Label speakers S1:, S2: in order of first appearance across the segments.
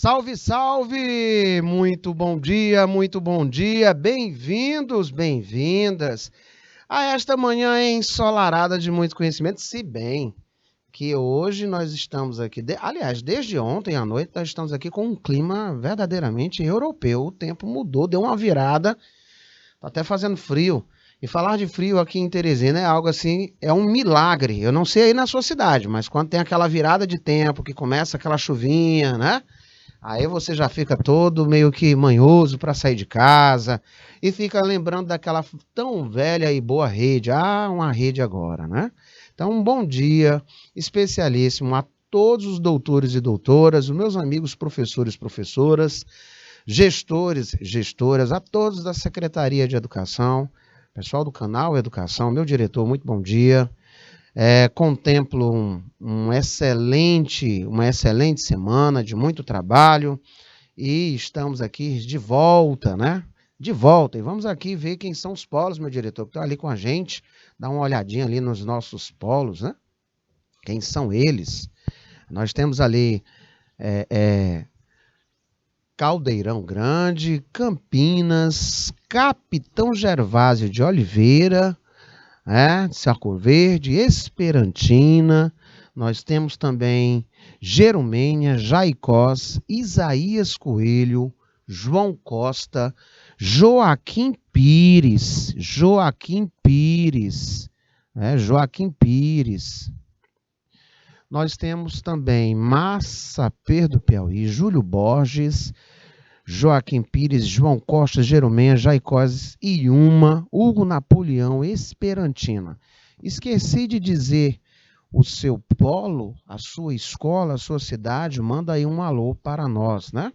S1: Salve, salve! Muito bom dia, bem-vindos, bem-vindas a esta manhã ensolarada de muito conhecimento, se bem que hoje nós estamos aqui, aliás, desde ontem à noite nós estamos aqui com um clima verdadeiramente europeu, o tempo mudou, deu uma virada, tá até fazendo frio. E falar de frio aqui em Teresina é algo assim, é um milagre. Eu não sei aí na sua cidade, mas quando tem aquela virada de tempo, que começa aquela chuvinha, né? Aí você já fica todo meio que manhoso para sair de casa e fica lembrando daquela tão velha e boa rede. Ah, uma rede agora, né? Então, um bom dia especialíssimo a todos os doutores e doutoras, os meus amigos professores, professoras, gestores, gestoras, a todos da Secretaria de Educação, pessoal do canal Educação, meu diretor, muito bom dia. Contemplo uma excelente semana de muito trabalho e estamos aqui de volta, né? De volta. E vamos aqui ver quem são os polos, meu diretor, que está ali com a gente. Dá uma olhadinha ali nos nossos polos, né? Quem são eles? Nós temos ali Caldeirão Grande, Campinas, Capitão Gervásio de Oliveira, Arco Verde, Esperantina, nós temos também Jerumênia, Jaicós, Isaías Coelho, João Costa, Joaquim Pires, Nós temos também Massapê do Piauí, Júlio Borges, Joaquim Pires, João Costa, Jeromênia, Jaicós, Iuma, Hugo Napoleão, Esperantina. Esqueci de dizer o seu polo, a sua escola, a sua cidade, manda aí um alô para nós, né?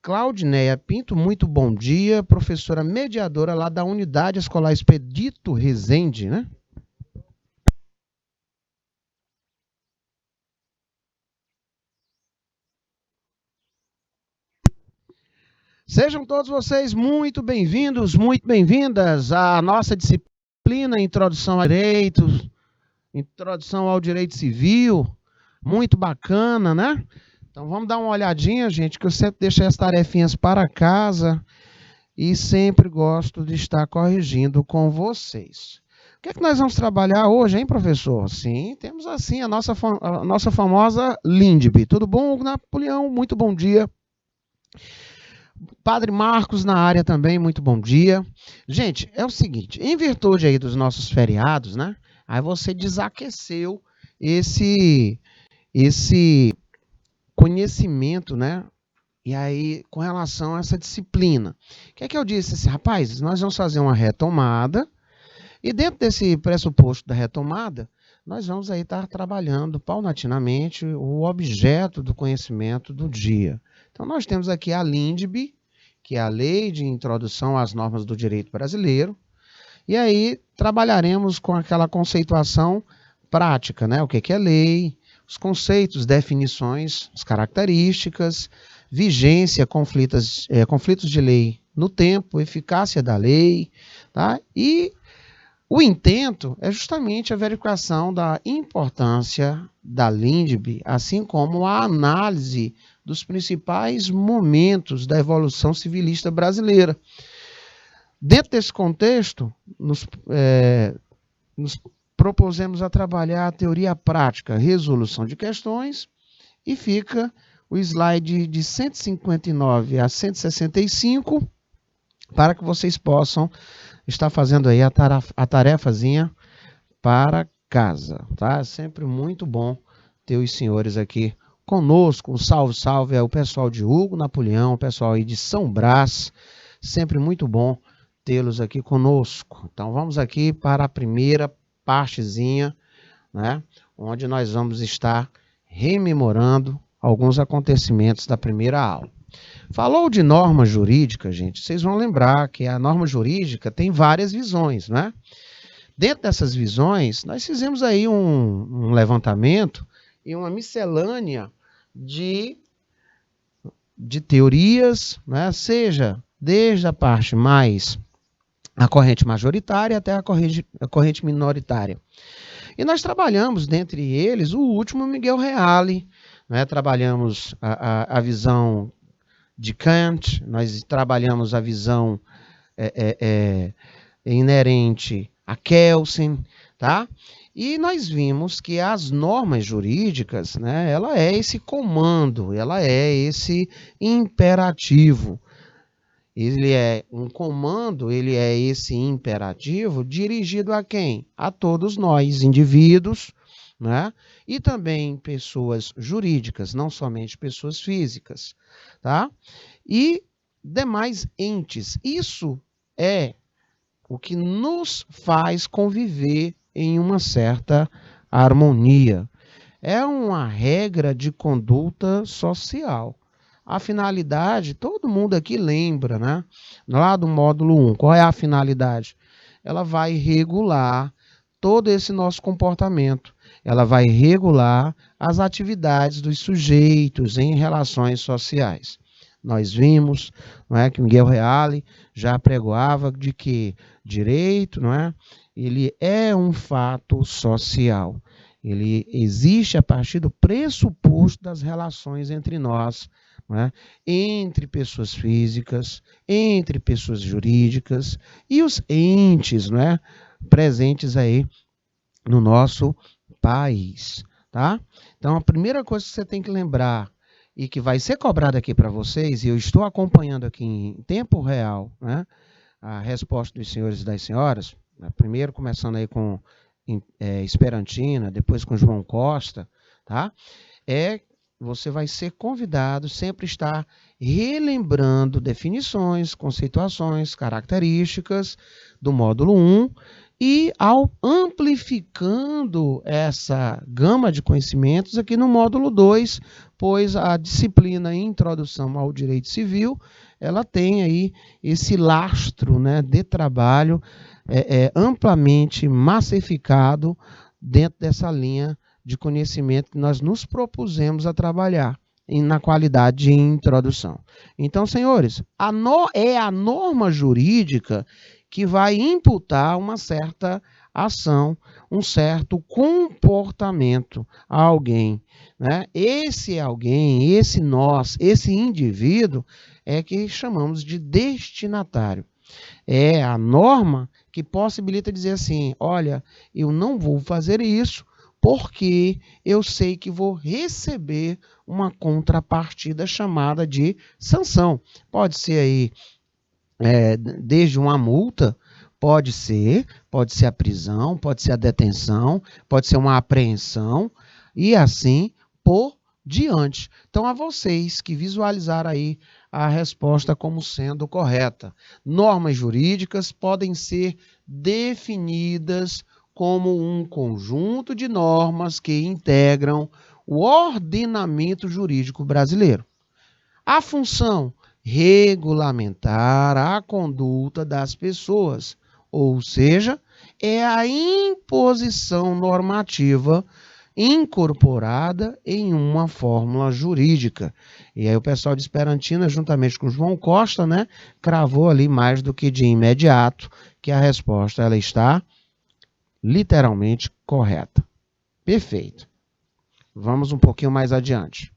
S1: Claudineia Pinto, muito bom dia, professora mediadora lá da Unidade Escolar Expedito Rezende, né? Sejam todos vocês muito bem-vindos, muito bem-vindas à nossa disciplina Introdução ao Direito Civil, muito bacana, né? Então vamos dar uma olhadinha, gente, que eu sempre deixo as tarefinhas para casa e sempre gosto de estar corrigindo com vocês. O que é que nós vamos trabalhar hoje, hein, professor? Sim, temos assim a nossa famosa LINDB. Tudo bom, Hugo Napoleão? Muito bom dia. Padre Marcos na área também, muito bom dia. Gente, é o seguinte, em virtude aí dos nossos feriados, né? Aí você desaqueceu esse conhecimento, né? E aí, com relação a essa disciplina. O que é que eu disse? Assim, rapaz, nós vamos fazer uma retomada e dentro desse pressuposto da retomada, nós vamos aí estar trabalhando paulatinamente o objeto do conhecimento do dia. Então, nós temos aqui a LINDB, que é a Lei de Introdução às Normas do Direito Brasileiro, e aí trabalharemos com aquela conceituação prática, né? O que é lei, os conceitos, definições, as características, vigência, conflitos de lei no tempo, eficácia da lei, tá? E o intento é justamente a verificação da importância da LINDB, assim como a análise dos principais momentos da evolução civilista brasileira. Dentro desse contexto, nos propusemos a trabalhar a teoria prática, resolução de questões, e fica o slide de 159 a 165, para que vocês possam estar fazendo aí a tarefazinha para casa, tá? É sempre muito bom ter os senhores aqui conosco. Um salve, salve ao pessoal de Hugo Napoleão, o pessoal aí de São Brás, sempre muito bom tê-los aqui conosco. Então vamos aqui para a primeira partezinha, né, onde nós vamos estar rememorando alguns acontecimentos da primeira aula. Falou de norma jurídica, gente, vocês vão lembrar que a norma jurídica tem várias visões, né? Dentro dessas visões, nós fizemos aí um levantamento e uma miscelânea de teorias, né? Seja desde a parte a corrente majoritária até a corrente minoritária. E nós trabalhamos, dentre eles, o último Miguel Reale, né? Trabalhamos a visão de Kant, nós trabalhamos a visão inerente a Kelsen, tá? E nós vimos que as normas jurídicas, né, ela é esse comando, ela é esse imperativo. Ele é um comando, ele é esse imperativo dirigido a quem? A todos nós, indivíduos, né? E também pessoas jurídicas, não somente pessoas físicas, tá? E demais entes. Isso é o que nos faz conviver em uma certa harmonia. É uma regra de conduta social. A finalidade, todo mundo aqui lembra, né? Lá do módulo 1, qual é a finalidade? Ela vai regular todo esse nosso comportamento. Ela vai regular as atividades dos sujeitos em relações sociais. Nós vimos, não é, que Miguel Reale já pregoava de que direito, não é, ele é um fato social. Ele existe a partir do pressuposto das relações entre nós, não é, entre pessoas físicas, entre pessoas jurídicas e os entes, não é, presentes aí no nosso país, tá? Então, a primeira coisa que você tem que lembrar e que vai ser cobrado aqui para vocês, e eu estou acompanhando aqui em tempo real, né, a resposta dos senhores e das senhoras, né, primeiro começando aí com Esperantina, depois com João Costa, tá? Você vai ser convidado sempre estar relembrando definições, conceituações, características do módulo 1 e ao amplificando essa gama de conhecimentos aqui no módulo 2, pois a disciplina Introdução ao Direito Civil, ela tem aí esse lastro, né, de trabalho amplamente massificado dentro dessa linha de conhecimento que nós nos propusemos a trabalhar na qualidade de introdução. Então, senhores, é a norma jurídica que vai imputar uma certa ação, um certo comportamento a alguém, né? Esse alguém, esse nós, esse indivíduo é que chamamos de destinatário. É a norma que possibilita dizer assim, olha, eu não vou fazer isso porque eu sei que vou receber uma contrapartida chamada de sanção. Pode ser aí desde uma multa, pode ser a prisão, pode ser a detenção, pode ser uma apreensão e assim por diante. Então, a vocês que visualizaram aí a resposta como sendo correta. Normas jurídicas podem ser definidas como um conjunto de normas que integram o ordenamento jurídico brasileiro. A função regulamentar a conduta das pessoas, ou seja, é a imposição normativa incorporada em uma fórmula jurídica. E aí o pessoal de Esperantina, juntamente com o João Costa, né, cravou ali mais do que de imediato que a resposta ela está literalmente correta. Perfeito. Vamos um pouquinho mais adiante.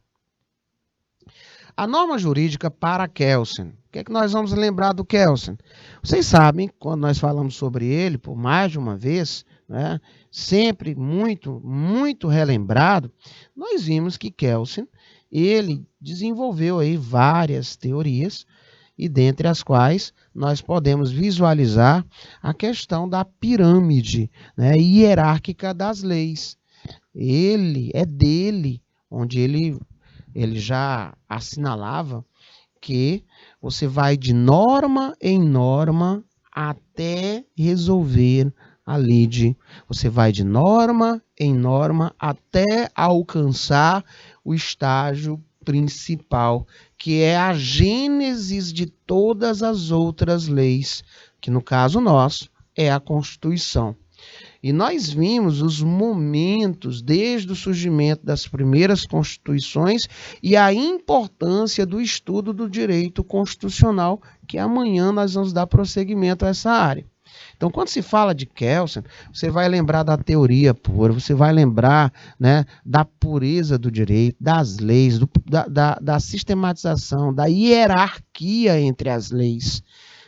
S1: A norma jurídica para Kelsen. O que é que nós vamos lembrar do Kelsen? Vocês sabem, quando nós falamos sobre ele, por mais de uma vez, né, sempre muito, muito relembrado, nós vimos que Kelsen, ele desenvolveu aí várias teorias, e dentre as quais nós podemos visualizar a questão da pirâmide, né, hierárquica das leis. Dele onde ele já assinalava que você vai de norma em norma até resolver a lide. Você vai de norma em norma até alcançar o estágio principal, que é a gênese de todas as outras leis, que no caso nosso é a Constituição. E nós vimos os momentos desde o surgimento das primeiras constituições e a importância do estudo do direito constitucional, que amanhã nós vamos dar prosseguimento a essa área. Então, quando se fala de Kelsen, você vai lembrar da teoria pura, você vai lembrar, né, da pureza do direito, das leis, da sistematização, da hierarquia entre as leis,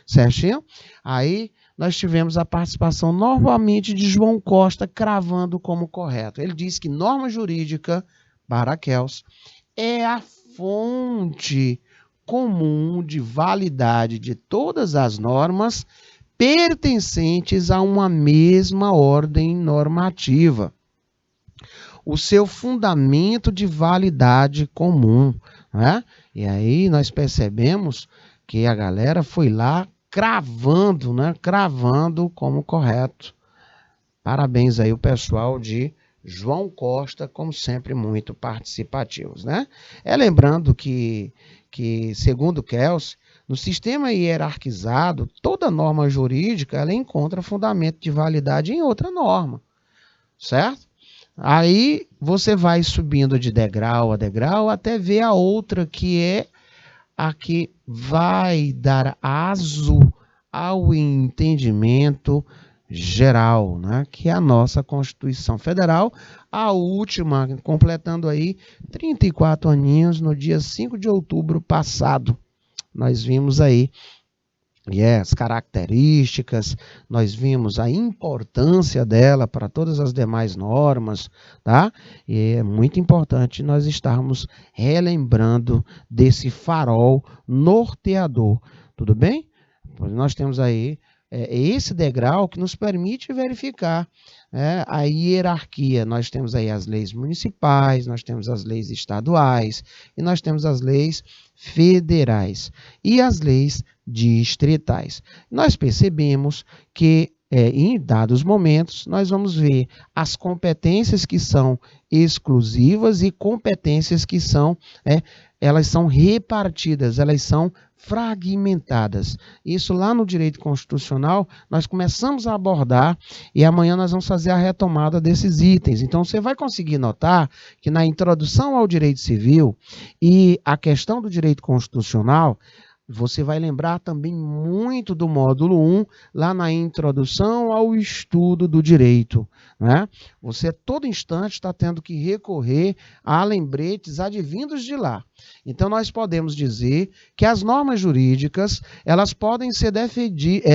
S1: certinho? Aí nós tivemos a participação novamente de João Costa cravando como correto. Ele diz que norma jurídica, para Kelsen, é a fonte comum de validade de todas as normas pertencentes a uma mesma ordem normativa. O seu fundamento de validade comum, né? E aí nós percebemos que a galera foi lá cravando, né? Cravando como correto. Parabéns aí o pessoal de João Costa, como sempre, muito participativos, né? Lembrando que segundo Kelsen, no sistema hierarquizado, toda norma jurídica ela encontra fundamento de validade em outra norma, certo? Aí você vai subindo de degrau a degrau até ver a outra que é a que vai dar aso ao entendimento geral, né? Que é a nossa Constituição Federal, a última, completando aí 34 aninhos no dia 5 de outubro passado. Nós vimos aí as características, nós vimos a importância dela para todas as demais normas, tá? E é muito importante nós estarmos relembrando desse farol norteador, tudo bem? Nós temos aí esse degrau que nos permite verificar a hierarquia. Nós temos aí as leis municipais, nós temos as leis estaduais e nós temos as leis federais e as leis distritais. Nós percebemos que em dados momentos nós vamos ver as competências que são exclusivas e competências que são elas são repartidas, elas são fragmentadas. Isso lá no direito constitucional nós começamos a abordar e amanhã nós vamos fazer a retomada desses itens. Então você vai conseguir notar que na introdução ao direito civil e a questão do direito constitucional, você vai lembrar também muito do módulo 1, lá na introdução ao estudo do direito, né? Você todo instante está tendo que recorrer a lembretes advindos de lá. Então, nós podemos dizer que as normas jurídicas, elas podem ser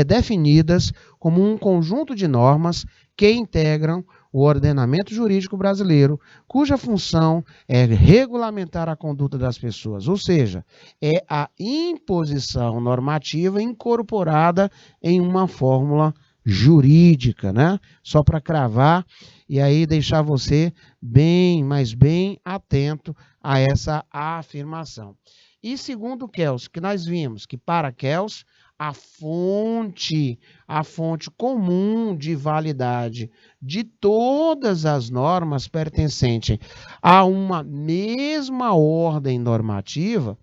S1: definidas como um conjunto de normas que integram o ordenamento jurídico brasileiro, cuja função é regulamentar a conduta das pessoas, ou seja, é a imposição normativa incorporada em uma fórmula jurídica, né? Só para cravar e aí deixar você bem, mas bem atento a essa afirmação. E segundo Kelsen, que nós vimos que para Kelsen, a fonte comum de validade de todas as normas pertencentes a uma mesma ordem normativa,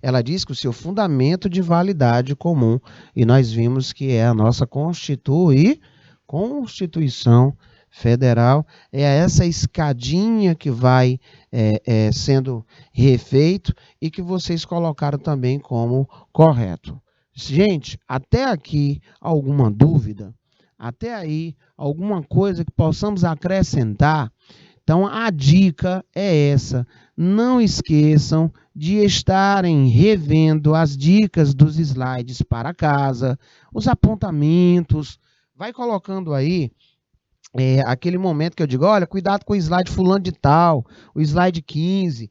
S1: ela diz que o seu fundamento de validade comum, e nós vimos que é a nossa Constituição Federal, é essa escadinha que vai sendo refeito e que vocês colocaram também como correto. Gente, até aqui alguma dúvida? Até aí alguma coisa que possamos acrescentar? Então a dica é essa, não esqueçam de estarem revendo as dicas dos slides para casa, os apontamentos, vai colocando aí aquele momento que eu digo, olha, cuidado com o slide fulano de tal, o slide 15,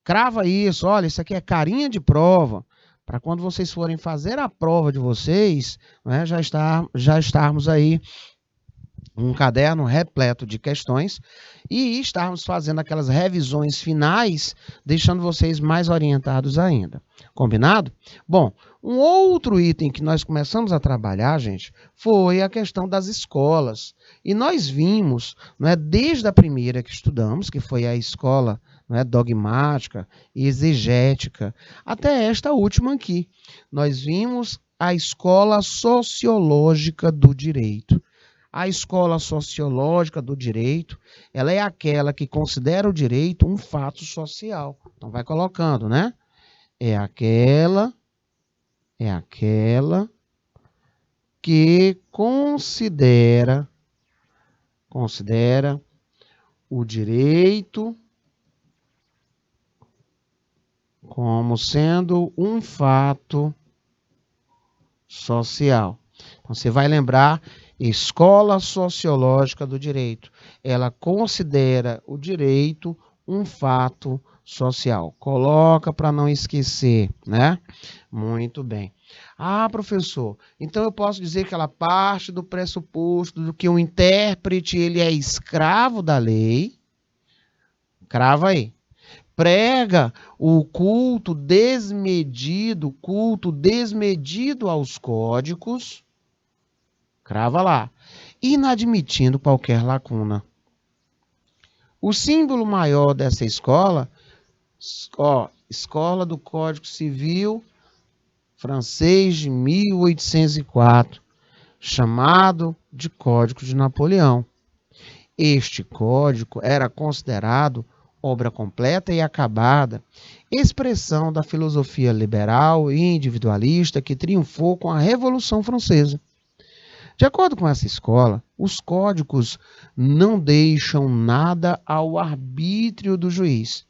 S1: crava isso, olha, isso aqui é carinha de prova, para quando vocês forem fazer a prova de vocês, né, já estarmos aí um caderno repleto de questões e estarmos fazendo aquelas revisões finais, deixando vocês mais orientados ainda. Combinado? Bom, um outro item que nós começamos a trabalhar, gente, foi a questão das escolas. E nós vimos, né, desde a primeira que estudamos, que foi a escola, né, dogmática e exegética, até esta última aqui. Nós vimos a escola sociológica do direito. A escola sociológica do direito, ela é aquela que considera o direito um fato social. Então vai colocando, né? É aquela que considera o direito como sendo um fato social. Então, você vai lembrar, Escola Sociológica do Direito. Ela considera o direito um fato social. Coloca para não esquecer, né? Muito bem. Ah, professor, então eu posso dizer que ela parte do pressuposto do que o intérprete ele é escravo da lei. Crava aí. Prega o culto desmedido aos códigos, crava lá, inadmitindo qualquer lacuna. O símbolo maior dessa escola, Escola do Código Civil francês de 1804, chamado de Código de Napoleão. Este código era considerado obra completa e acabada, expressão da filosofia liberal e individualista que triunfou com a Revolução Francesa. De acordo com essa escola, os códigos não deixam nada ao arbítrio do juiz.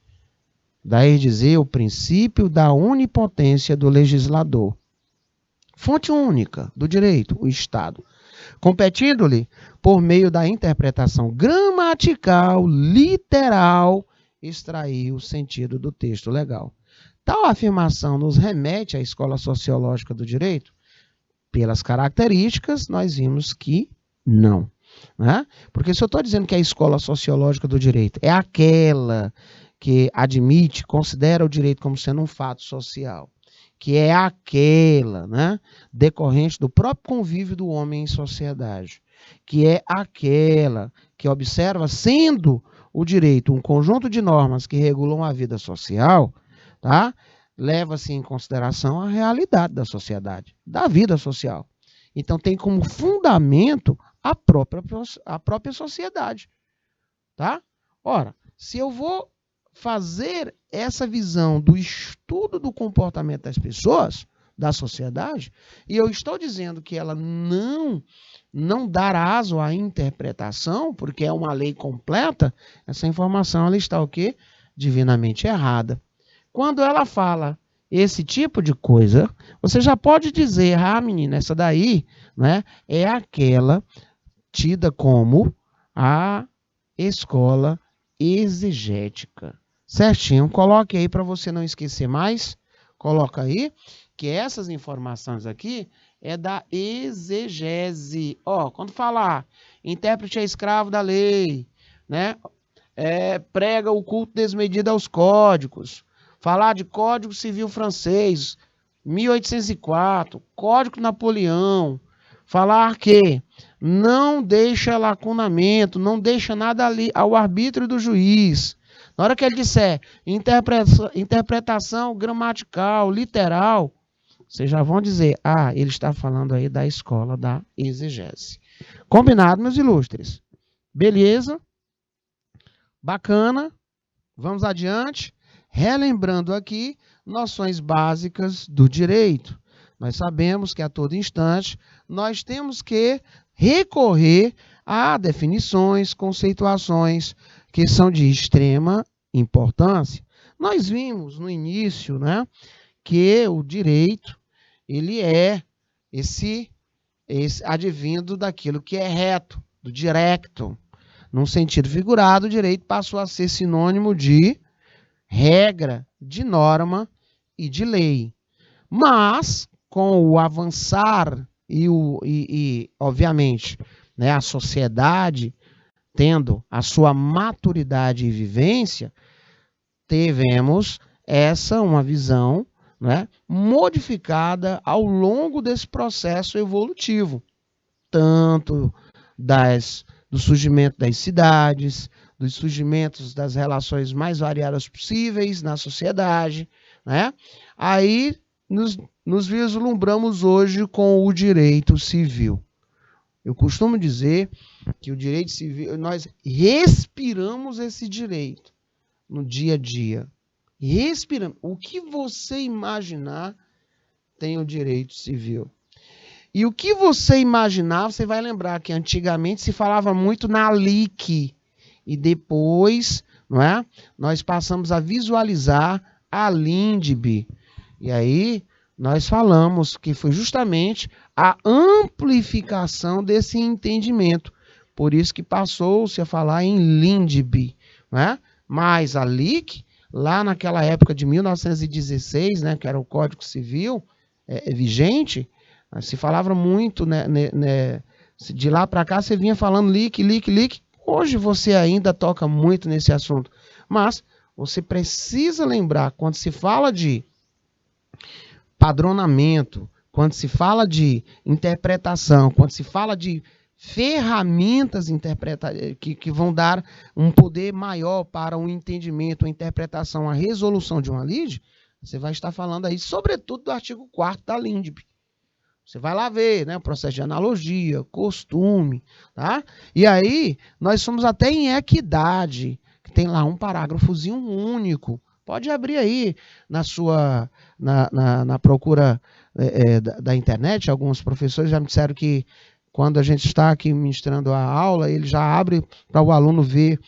S1: Daí dizer o princípio da onipotência do legislador. Fonte única do direito, o Estado, competindo-lhe por meio da interpretação gramatical, literal, extrair o sentido do texto legal. Tal afirmação nos remete à escola sociológica do direito? Pelas características, nós vimos que não. Né? Porque se eu estou dizendo que a escola sociológica do direito é aquela que admite, considera o direito como sendo um fato social, que é aquela, né, decorrente do próprio convívio do homem em sociedade, que é aquela que observa, sendo o direito um conjunto de normas que regulam a vida social, tá? Leva-se em consideração a realidade da sociedade, da vida social. Então tem como fundamento a própria sociedade, tá? Ora, se eu vou fazer essa visão do estudo do comportamento das pessoas, da sociedade, e eu estou dizendo que ela não dar aso à interpretação, porque é uma lei completa, essa informação ela está o quê? Divinamente errada. Quando ela fala esse tipo de coisa, você já pode dizer, ah, menina, essa daí, né, é aquela tida como a escola exegética. Certinho, coloque aí para você não esquecer mais. Coloca aí que essas informações aqui é da exegese. Ó, quando falar intérprete é escravo da lei, né? Prega o culto desmedido aos códigos. Falar de Código Civil Francês, 1804, Código Napoleão. Falar que não deixa lacunamento, não deixa nada ali ao arbítrio do juiz. Na hora que ele disser interpretação gramatical, literal, vocês já vão dizer, ah, ele está falando aí da escola da exegese. Combinado, meus ilustres? Beleza? Bacana. Vamos adiante. Relembrando aqui noções básicas do direito. Nós sabemos que a todo instante nós temos que recorrer a definições, conceituações que são de extrema importância. Nós vimos no início, né, que o direito ele é esse advindo daquilo que é reto, do direto. Num sentido figurado, o direito passou a ser sinônimo de regra, de norma e de lei. Mas, com o avançar e obviamente, né, a sociedade tendo a sua maturidade e vivência, tivemos uma visão, né, modificada ao longo desse processo evolutivo, tanto do surgimento das cidades, dos surgimentos das relações mais variadas possíveis na sociedade, né? Aí nos vislumbramos hoje com o direito civil. Eu costumo dizer que o direito civil, nós respiramos esse direito no dia a dia. Respiramos. O que você imaginar tem o direito civil. E o que você imaginar, você vai lembrar que antigamente se falava muito na LIC. E depois, não é? Nós passamos a visualizar a LINDB. E aí nós falamos que foi justamente a amplificação desse entendimento. Por isso que passou-se a falar em LINDB, né? Mas a LIC, lá naquela época de 1916, né, que era o Código Civil vigente, se falava muito, né, de lá para cá você vinha falando LIC, LIC, LIC. Hoje você ainda toca muito nesse assunto, mas você precisa lembrar, quando se fala de padronamento, quando se fala de interpretação, quando se fala de ferramentas que vão dar um poder maior para o entendimento, a interpretação, a resolução de uma lide, você vai estar falando aí, sobretudo, do artigo 4º da LINDB. Você vai lá ver, né, o processo de analogia, costume, tá? E aí, nós somos até em equidade, que tem lá um parágrafozinho único. Pode abrir aí na procura da internet. Alguns professores já me disseram que quando a gente está aqui ministrando a aula, ele já abre para o aluno ver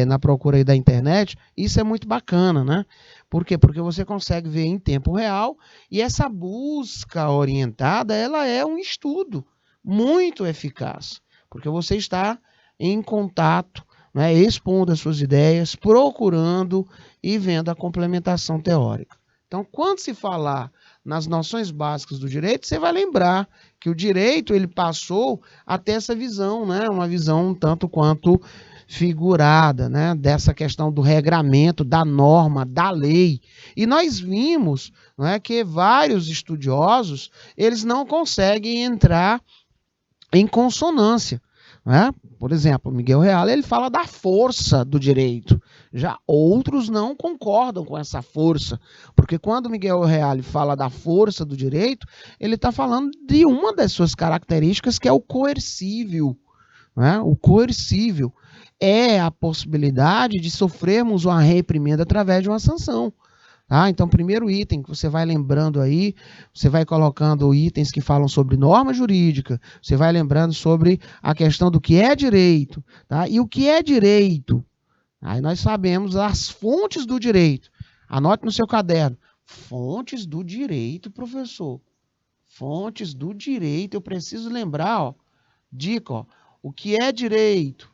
S1: na procura aí da internet. Isso é muito bacana, né? Por quê? Porque você consegue ver em tempo real e essa busca orientada, ela é um estudo muito eficaz, porque você está em contato, né, expondo as suas ideias, procurando e vendo a complementação teórica. Então, quando se falar nas noções básicas do direito, você vai lembrar que o direito ele passou a ter essa visão, né, uma visão um tanto quanto figurada, né, dessa questão do regramento, da norma, da lei. E nós vimos, não é, que vários estudiosos eles não conseguem entrar em consonância. Né? Por exemplo, Miguel Reale ele fala da força do direito. Já outros não concordam com essa força, porque quando Miguel Reale fala da força do direito, ele está falando de uma das suas características, que é o coercível. Né? O coercível é a possibilidade de sofrermos uma reprimenda através de uma sanção. Tá? Então, primeiro item que você vai lembrando aí, você vai colocando itens que falam sobre norma jurídica, você vai lembrando sobre a questão do que é direito. Tá? E o que é direito? Aí nós sabemos as fontes do direito. Anote no seu caderno. Fontes do direito, professor. Fontes do direito. Eu preciso lembrar, ó, dica, ó, o que é direito?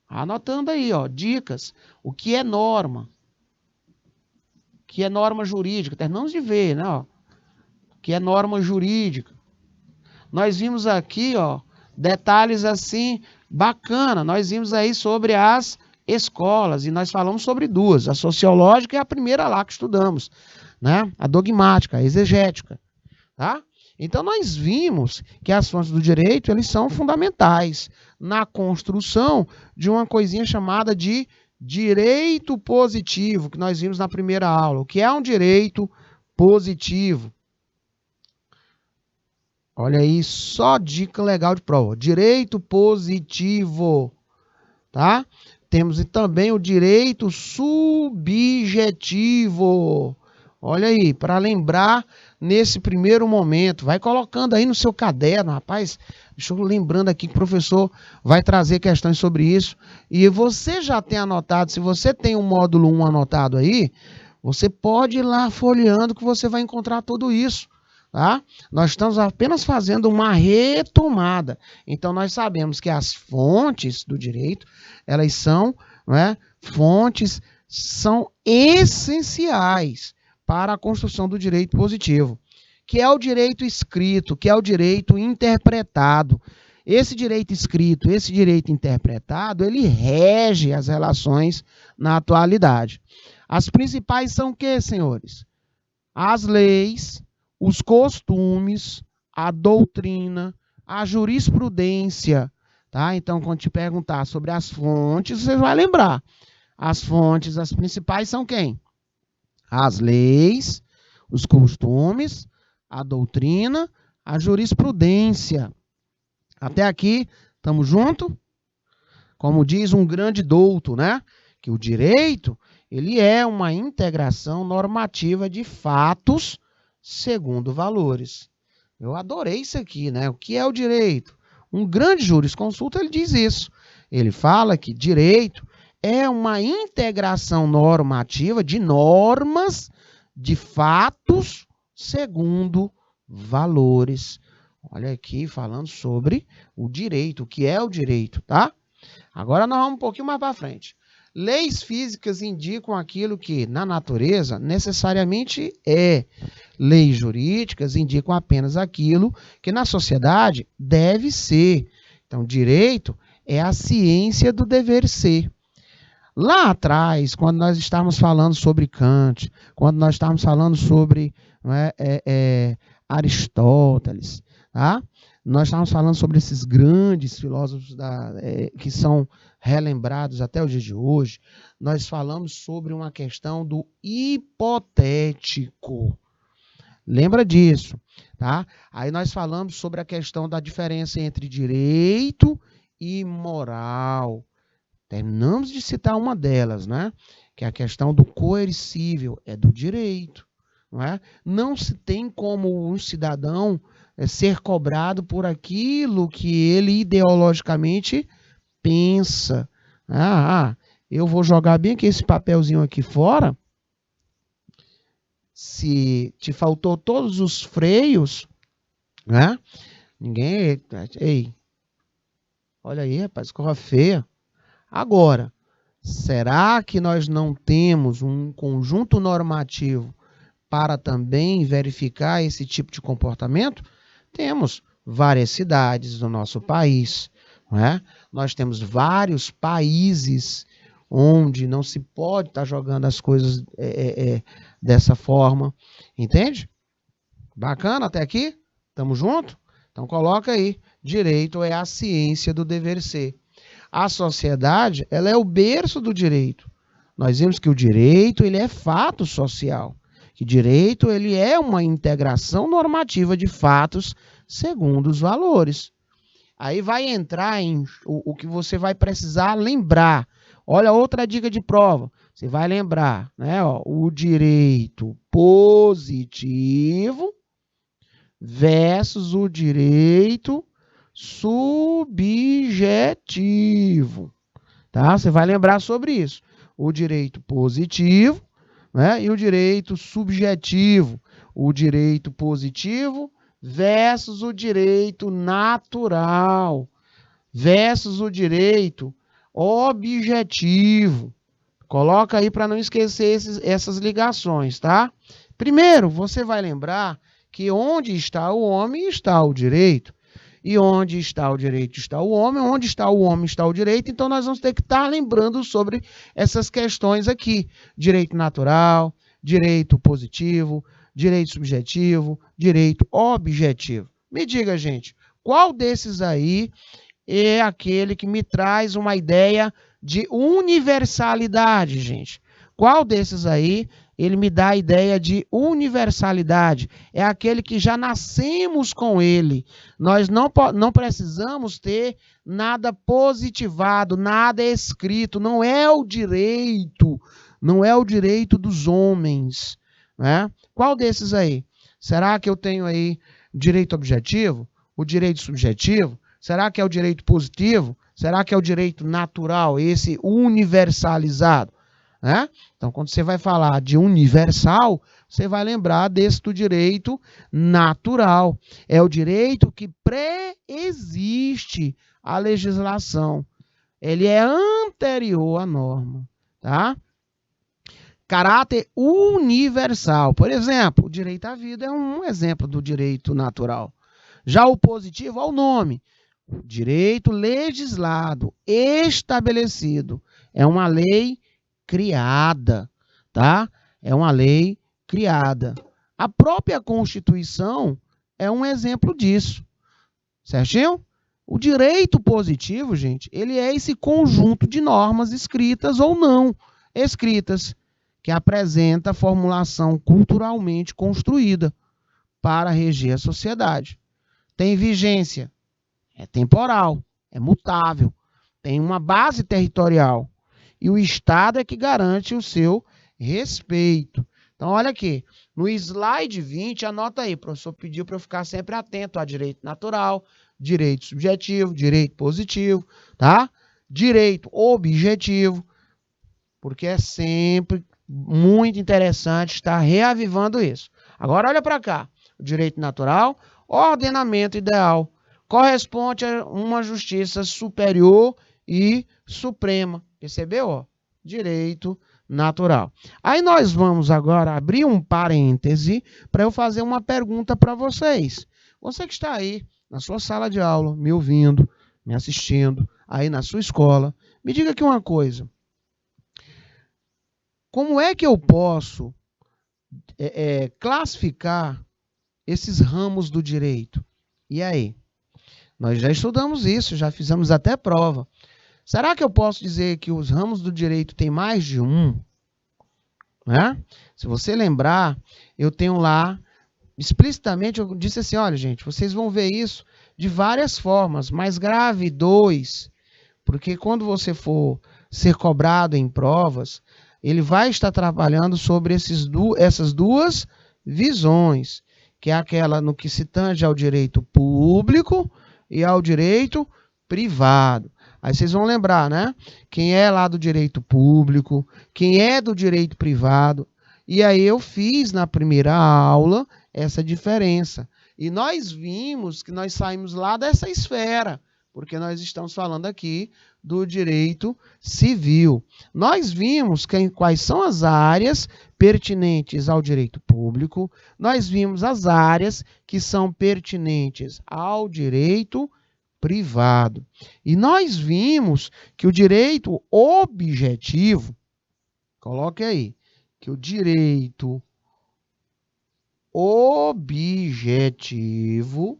S1: Anotando aí, ó, dicas. O que é norma? O que é norma jurídica? Terminamos de ver, né? Ó. O que é norma jurídica? Nós vimos aqui, ó, detalhes assim, bacana. Nós vimos aí sobre as escolas e nós falamos sobre duas. A sociológica é a primeira lá que estudamos, né? A dogmática, a exegética, tá? Então, nós vimos que as fontes do direito eles são fundamentais na construção de uma coisinha chamada de direito positivo, que nós vimos na primeira aula. O que é um direito positivo? Olha aí, só dica legal de prova. Direito positivo, tá? Temos também o direito subjetivo. Olha aí, para lembrar nesse primeiro momento, vai colocando aí no seu caderno, rapaz, deixa eu lembrando aqui que o professor vai trazer questões sobre isso, e você já tem anotado, se você tem o módulo 1 anotado aí, você pode ir lá folheando que você vai encontrar tudo isso, tá? Nós estamos apenas fazendo uma retomada, então nós sabemos que as fontes do direito, elas são, né, fontes, são essenciais para a construção do direito positivo, que é o direito escrito, que é o direito interpretado. Esse direito escrito, esse direito interpretado, ele rege as relações na atualidade. As principais são o quê, senhores? As leis, os costumes, a doutrina, a jurisprudência. Tá? Então, quando te perguntar sobre as fontes, você vai lembrar. As fontes, as principais são quem? As leis, os costumes, a doutrina, a jurisprudência. Até aqui, estamos juntos? Como diz um grande douto, né? Que o direito, ele é uma integração normativa de fatos segundo valores. Eu adorei isso aqui, né? O que é o direito? Um grande jurisconsulto, ele diz isso. Ele fala que direito é uma integração normativa de normas, de fatos, segundo valores. Olha aqui, falando sobre o direito, o que é o direito, tá? Agora nós vamos um pouquinho mais para frente. Leis físicas indicam aquilo que, na natureza, necessariamente é. Leis jurídicas indicam apenas aquilo que, na sociedade, deve ser. Então, direito é a ciência do dever ser. Lá atrás, quando nós estávamos falando sobre Kant, quando nós estávamos falando sobre Aristóteles, tá? Nós estávamos falando sobre esses grandes filósofos que são relembrados até o dia de hoje. Nós falamos sobre uma questão do hipotético. Lembra disso, tá? Aí nós falamos sobre a questão da diferença entre direito e moral. Terminamos de citar uma delas, né? Que é a questão do coercível, é do direito, não é? Não se tem como um cidadão ser cobrado por aquilo que ele ideologicamente pensa. Eu vou jogar bem aqui esse papelzinho aqui fora. Se te faltou todos os freios, né? Ninguém... Ei, olha aí, rapaz, corra feia. Agora, será que nós não temos um conjunto normativo para também verificar esse tipo de comportamento? Temos várias cidades no nosso país, não é? Nós temos vários países onde não se pode estar jogando as coisas dessa forma, entende? Bacana até aqui? Tamo junto? Então coloca aí, direito é a ciência do dever ser. A sociedade, ela é o berço do direito. Nós vimos que o direito, ele é fato social. Que direito, ele é uma integração normativa de fatos segundo os valores. Aí vai entrar em o que você vai precisar lembrar. Olha outra dica de prova. Você vai lembrar, né? O direito positivo versus o direito subjetivo, tá? Você vai lembrar sobre isso. O direito positivo, né? E o direito subjetivo. O direito positivo versus o direito natural versus o direito objetivo. Coloca aí para não esquecer essas ligações, tá? Primeiro, você vai lembrar que onde está o homem está o direito. E onde está o direito está o homem, onde está o homem está o direito. Então, nós vamos ter que estar lembrando sobre essas questões aqui. Direito natural, direito positivo, direito subjetivo, direito objetivo. Me diga, gente, qual desses aí é aquele que me traz uma ideia de universalidade, gente? Qual desses aí ele me dá a ideia de universalidade? É aquele que já nascemos com ele. Nós não precisamos ter nada positivado, nada escrito. Não é o direito dos homens, né? Qual desses aí? Será que eu tenho aí direito objetivo? O direito subjetivo? Será que é o direito positivo? Será que é o direito natural, esse universalizado? Né? Então, quando você vai falar de universal, você vai lembrar desse do direito natural. É o direito que pré-existe à legislação. Ele é anterior à norma, tá? Caráter universal. Por exemplo, o direito à vida é um exemplo do direito natural. Já o positivo é o nome. Direito legislado, estabelecido. É uma lei criada, tá? É uma lei criada. A própria Constituição é um exemplo disso, certinho? O direito positivo, gente, ele é esse conjunto de normas escritas ou não escritas, que apresenta a formulação culturalmente construída para reger a sociedade. Tem vigência, é temporal, é mutável, tem uma base territorial. E o Estado é que garante o seu respeito. Então, olha aqui, no slide 20, anota aí, o professor pediu para eu ficar sempre atento a direito natural, direito subjetivo, direito positivo, tá? Direito objetivo, porque é sempre muito interessante estar reavivando isso. Agora, olha para cá, o direito natural, ordenamento ideal, corresponde a uma justiça superior e suprema, percebeu? Ó? Direito natural. Aí nós vamos agora abrir um parêntese para eu fazer uma pergunta para vocês. Você que está aí na sua sala de aula, me ouvindo, me assistindo, aí na sua escola, me diga aqui uma coisa. Como é que eu posso classificar esses ramos do direito? E aí? Nós já estudamos isso, já fizemos até prova. Será que eu posso dizer que os ramos do direito têm mais de um? Né? Se você lembrar, eu tenho lá, explicitamente, eu disse assim, olha, gente, vocês vão ver isso de várias formas, mais grave, 2, porque quando você for ser cobrado em provas, ele vai estar trabalhando sobre essas duas visões, que é aquela no que se tange ao direito público e ao direito privado. Aí vocês vão lembrar, né? Quem é lá do direito público, quem é do direito privado. E aí eu fiz na primeira aula essa diferença. E nós vimos que nós saímos lá dessa esfera, porque nós estamos falando aqui do direito civil. Nós vimos quais são as áreas pertinentes ao direito público, nós vimos as áreas que são pertinentes ao direito privado. E nós vimos que o direito objetivo, coloque aí, que o direito objetivo,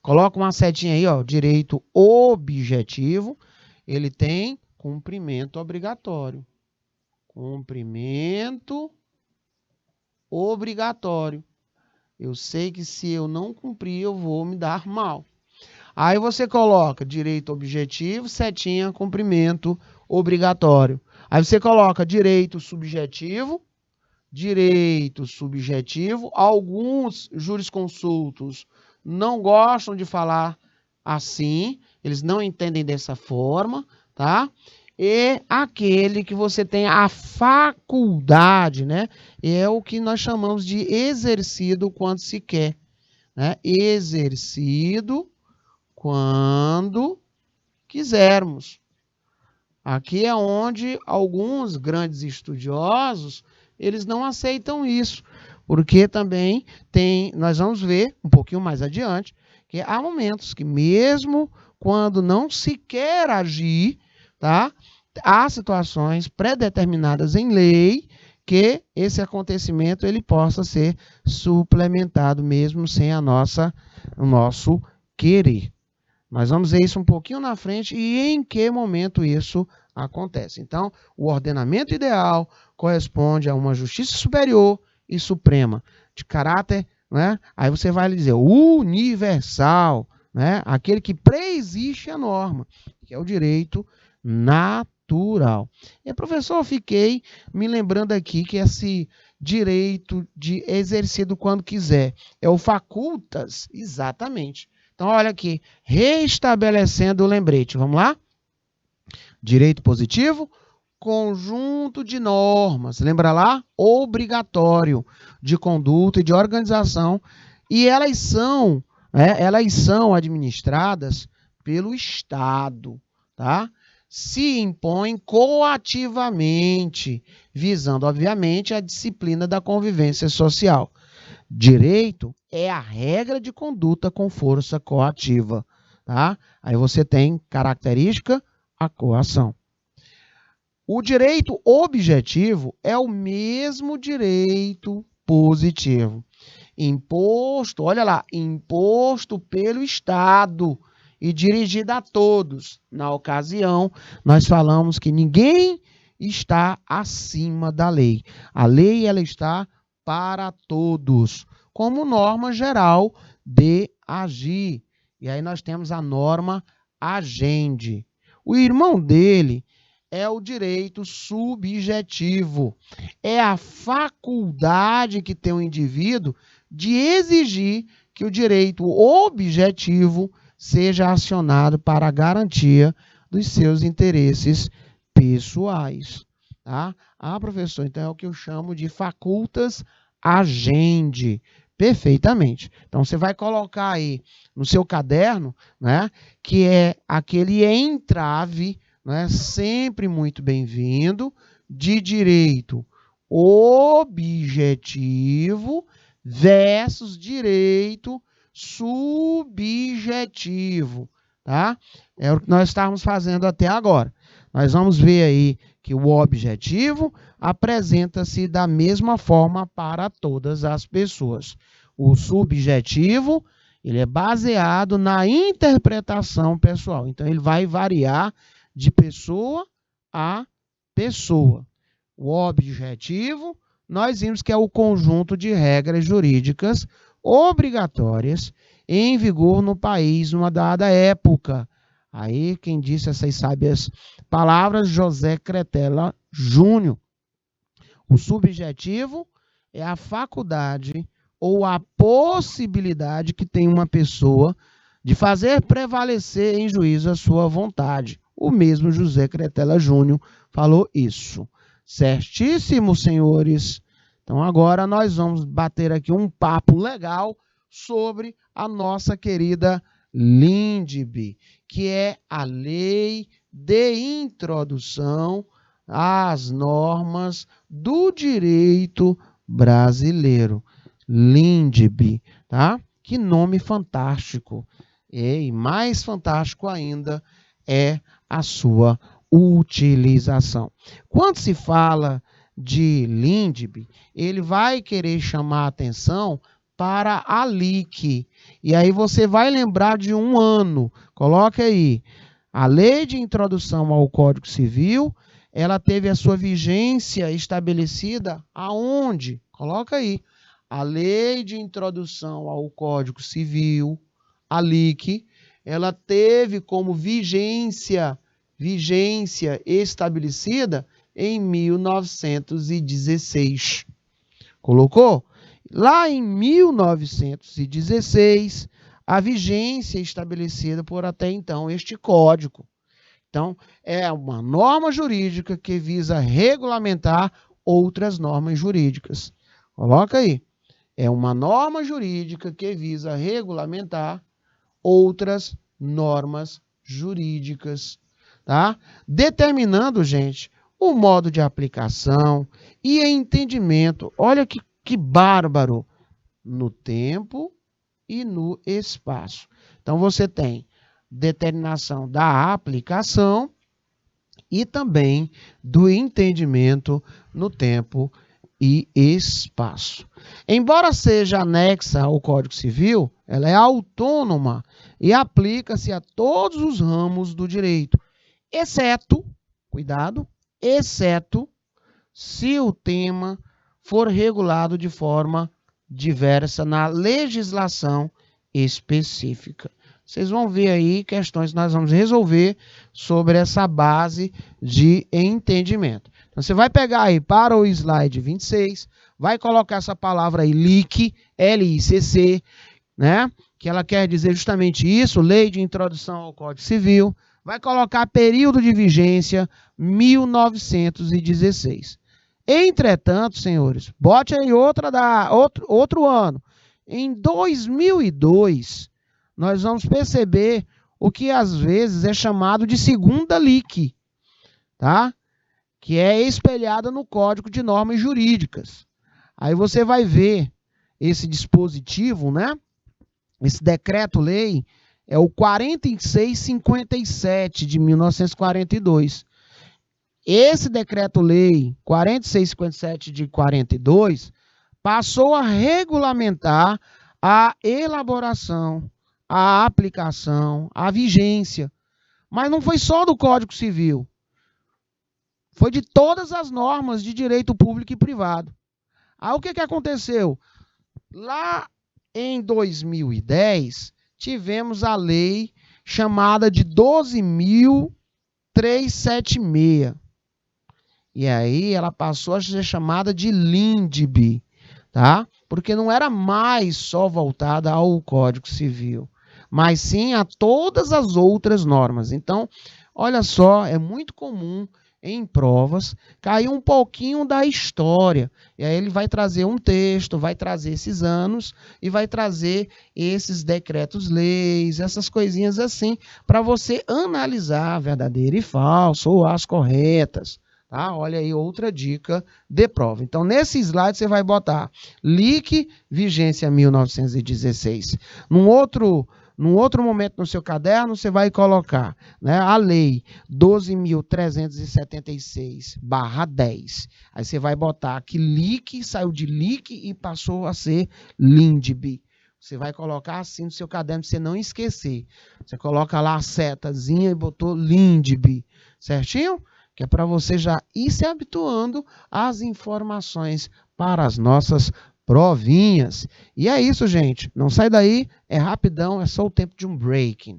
S1: coloca uma setinha aí, ó, direito objetivo, ele tem cumprimento obrigatório. Cumprimento obrigatório. Eu sei que se eu não cumprir, eu vou me dar mal. Aí você coloca direito objetivo, setinha, cumprimento obrigatório. Aí você coloca direito subjetivo. Alguns jurisconsultos não gostam de falar assim, eles não entendem dessa forma, tá? E aquele que você tem a faculdade, né? É o que nós chamamos de exercido quando se quer, né? Exercido quando quisermos. Aqui é onde alguns grandes estudiosos, eles não aceitam isso, porque também nós vamos ver um pouquinho mais adiante, que há momentos que mesmo quando não se quer agir, tá? Há situações pré-determinadas em lei que esse acontecimento ele possa ser suplementado mesmo sem o nosso querer. Nós vamos ver isso um pouquinho na frente e em que momento isso acontece. Então, o ordenamento ideal corresponde a uma justiça superior e suprema, de caráter, né? Aí você vai dizer universal, né? Aquele que preexiste a norma, que é o direito natural. E, professor, eu fiquei me lembrando aqui que esse direito de exercido quando quiser é o facultas, exatamente. Então, olha aqui, restabelecendo o lembrete. Vamos lá? Direito positivo, conjunto de normas. Lembra lá? Obrigatório de conduta e de organização. E elas são administradas pelo Estado, tá? Se impõem coativamente, visando, obviamente, a disciplina da convivência social. Direito é a regra de conduta com força coativa, tá? Aí você tem característica, a coação. O direito objetivo é o mesmo direito positivo. Imposto, olha lá, imposto pelo Estado e dirigido a todos. Na ocasião, nós falamos que ninguém está acima da lei. A lei, ela está para todos, como norma geral de agir. E aí nós temos a norma agendi. O irmão dele é o direito subjetivo. É a faculdade que tem o indivíduo de exigir que o direito objetivo seja acionado para a garantia dos seus interesses pessoais. Tá? Professor, então é o que eu chamo de facultas agendi. Perfeitamente. Então, você vai colocar aí no seu caderno, né, que é aquele entrave, né, sempre muito bem-vindo, de direito objetivo versus direito subjetivo, tá? É o que nós estamos fazendo até agora. Nós vamos ver aí que o objetivo apresenta-se da mesma forma para todas as pessoas. O subjetivo, ele é baseado na interpretação pessoal. Então, ele vai variar de pessoa a pessoa. O objetivo, nós vimos que é o conjunto de regras jurídicas obrigatórias em vigor no país numa dada época. Aí, quem disse essas sábias palavras, José Cretela Júnior. O subjetivo é a faculdade ou a possibilidade que tem uma pessoa de fazer prevalecer em juízo a sua vontade. O mesmo José Cretela Júnior falou isso. Certíssimo, senhores? Então, agora nós vamos bater aqui um papo legal sobre a nossa querida LINDB, que é a Lei de Introdução às Normas do Direito Brasileiro. LINDB, tá? Que nome fantástico. E mais fantástico ainda é a sua utilização. Quando se fala de LINDB, ele vai querer chamar a atenção para a LIC. E aí você vai lembrar de um ano. Coloca aí. A Lei de Introdução ao Código Civil, ela teve a sua vigência estabelecida aonde? Coloca aí. A Lei de Introdução ao Código Civil, a LIC, ela teve como vigência estabelecida em 1916. Colocou? Lá em 1916, a vigência estabelecida por até então este código. Então, é uma norma jurídica que visa regulamentar outras normas jurídicas. Coloca aí. É uma norma jurídica que visa regulamentar outras normas jurídicas, tá? Determinando, gente, o modo de aplicação e entendimento. Olha que bárbaro! No tempo e no espaço. Então, você tem determinação da aplicação e também do entendimento no tempo e espaço. Embora seja anexa ao Código Civil, ela é autônoma e aplica-se a todos os ramos do direito, exceto, cuidado, exceto se o tema for regulado de forma diversa na legislação específica. Vocês vão ver aí questões que nós vamos resolver sobre essa base de entendimento. Então, você vai pegar aí para o slide 26, vai colocar essa palavra aí, LIC, L-I-C-C, né? Que ela quer dizer justamente isso, Lei de Introdução ao Código Civil, vai colocar período de vigência 1916. Entretanto, senhores, bote aí outro ano. Em 2002, nós vamos perceber o que às vezes é chamado de segunda LIC, tá? Que é espelhada no Código de Normas Jurídicas. Aí você vai ver esse dispositivo, né? Esse decreto-lei é o 4657 de 1942. Esse decreto-lei 4657 de 42 passou a regulamentar a elaboração, a aplicação, a vigência. Mas não foi só do Código Civil. Foi de todas as normas de direito público e privado. Aí o que aconteceu? Lá em 2010, tivemos a lei chamada de 12.376. E aí ela passou a ser chamada de LINDB, tá? Porque não era mais só voltada ao Código Civil, mas sim a todas as outras normas. Então, olha só, é muito comum em provas cair um pouquinho da história. E aí ele vai trazer um texto, vai trazer esses anos e vai trazer esses decretos-leis, essas coisinhas assim, para você analisar verdadeiro e falso ou as corretas. Tá? Olha aí outra dica de prova. Então, nesse slide você vai botar LIC, vigência 1916. Num outro momento no seu caderno, você vai colocar, né, a lei 12.376/10. Aí você vai botar que LIC saiu de LIC e passou a ser LINDB. Você vai colocar assim no seu caderno para você não esquecer. Você coloca lá a setazinha e botou LINDB, certinho? Que é para você já ir se habituando às informações para as nossas provinhas. E é isso, gente. Não sai daí, é rapidão, é só o tempo de um break.